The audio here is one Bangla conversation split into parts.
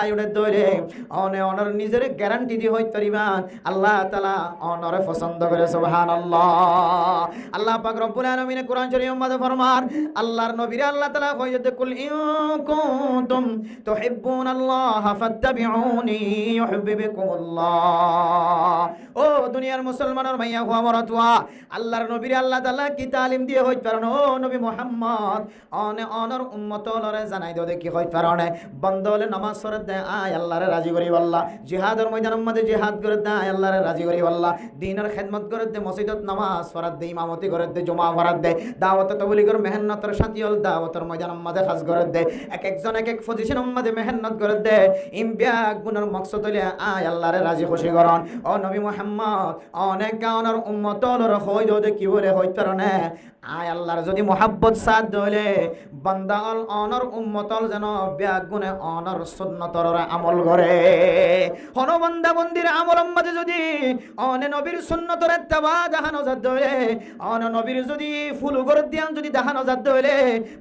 আয়ুনে দইলে অনে অনর নিজের গ্যারান্টি দি হইতে পারিবান আল্লাহ তাআলা অনরে পছন্দ করে সুবহানাল্লাহ। আল্লাহ পাক রব্বুল আলামিন কোরআন শরীফের মধ্যে ফরমান আল্লাহর নবীরে আল্লাহ তাআলা কইতে কুল ইন কুনতুম তুহিব্বুনাল্লাহ ফাত্তাবিউনি ইউহিব্বুকুমুল্লাহ। ও দুনিয়ার মুসলমানের মাইয়া হওয়া মরতুয়া আল্লাহর নবীরে আল্লাহ তাআলা কি তালিম দিয়ে হইতে পারেন ও নবী মুহাম্মদ অনে অনর উম্মত লরে জানাই দাও দেখি হইতে পারেন বন্দলে নামাজ পড়ে দে আয় আল্লাহরে রাজি করি আল্লাহ জিহাদের ময়দানের মধ্যে জিহাদ করে দে আয় আল্লাহরে রাজি করি আল্লাহ দ্বীনের খেদমত করে দে মসজিদত নামাজ পড়ে দে ইমামতি করে দে জুমা পড়ে দে দাওয়াত তাবলীগের মেহনতের সাথী হল দাওয়াতের ময়দানের মধ্যে কাজ করে দে এক একজন এক এক পজিশনের মধ্যে মেহনত করে দে ইমবিয়া গুনার মকসদ হইলে আয় আল্লাহরে রাজি খুশি করন ও নবী মুহাম্মদ অনেক গাওনের উম্মত লরে হই দে কি বলে হইতে পারে আয় আল্লাহর যদি মোহাব্বত সাথ দইলে বান্দা অল অনর উম্মতল যেন ব্যাগুনে অনর সুন্নতর আমল করে হন বান্দা বন্দির আমল মাঝে যদি অনে নবীর সুন্নতর ইত্তেবা দেখানো যাত দইলে অন নবীর যদি ফুল করে দিয়ান যদি দেখানো যাত দইলে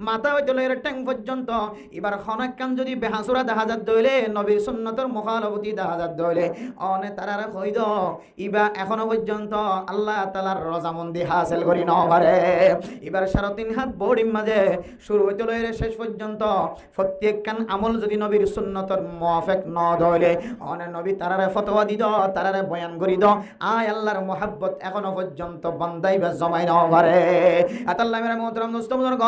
মাথা হইতে লয়ের ট্যাং পর্যন্ত এবার খনাক্কান যদি বেহাসুরা দেখা যাত দইলে নবীর সুন্নতর মুখালফতি দেখা যাত দইলে অনে তারারে কইদ ইবা এখনো পর্যন্ত আল্লাহ তাআলার রজামন্দি হাসিল করি ন পারে এবার 3.5 হাত বডির মাঝে শুরু হইতে লইরে শেষ পর্যন্ত প্রত্যেকখান আমল যদি নবীর সুন্নতর মুওয়াফিক ন দইলে অনে নবী তারারে ফতোয়া দিদ তারারে বয়ান করি দ আয় আল্লাহর মুহাব্বত এখনো পর্যন্ত বান্দাই বা জমাই ন পারে আতাল্লাহ মেরা মুহতারাম দোস্ত বুজুর্গ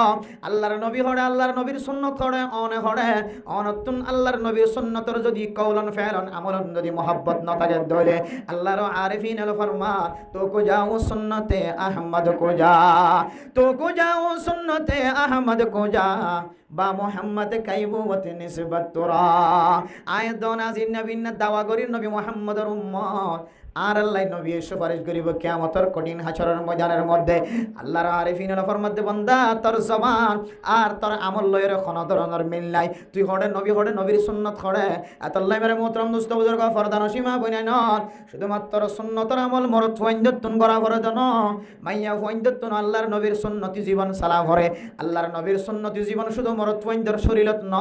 আল্লাহর নবী হড়ে আল্লাহর নবীর সুন্নত হড়ে অনে হড়ে অনতুন আল্লাহর নবীর সুন্নতর যদি কওলন ফেলন আমলন যদি মুহাব্বত ন থাকে দইলে আল্লাহর আরিফিন আল ফরমা তো কো যাও সুন্নতে আহমদ কো যা तो को जाओ सुन्नते अहमद को जा बा मोहम्मद काइबुवत निस्बत तोरा आय दोनाजिर नबी न दावा करी नबी मोहम्मदर उम्मत আর আল্লাহ নবী সুপারিশ করিব কিয়ামতের কঠিন হাসরের ময়দানের মধ্যে আল্লাহর আরিফিনের ফরমাতে বান্দা তোর জবান আর তোর আমল লয়ের কোনো ধরনের মিল নাই তুই হড়ে নবী হড়ে নবীর সুন্নত হড়ে আল্লাহ মেরে মোহতরম দোস্ত বুজুর্গ ফরদান সীমা বইনাই নন শুধুমাত্র সুন্নতের আমল মরত ওয়াইন্দতুন করা করে জন মাইয়া ওয়াইন্দতুন আল্লাহর নবীর সুন্নতি জীবন সালাম করে আল্লাহর নবীর সুন্নতি জীবন শুধু মরত ওয়াইন্দর শরীরত ন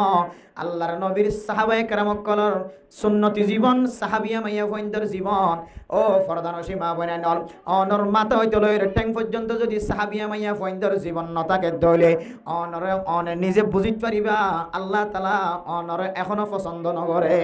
আল্লাহর নবীর সাহাবায়ে কেরামকলর সুন্নতি জীবন সাহাবিয়া মাইয়া ওয়াইন্দর জীবন ও ফরদান সীমা বইনাই নন অনর মাথা হইতে লইর ট্যাং পর্যন্ত যদি সাহাবিয়া মাইয়া ওয়াইন্দর জীবন ন থাকে দইলে অনরে অনে নিজে বুঝিত পারিবা আল্লাহ তাআলা অনরে এখনো পছন্দ নগরে।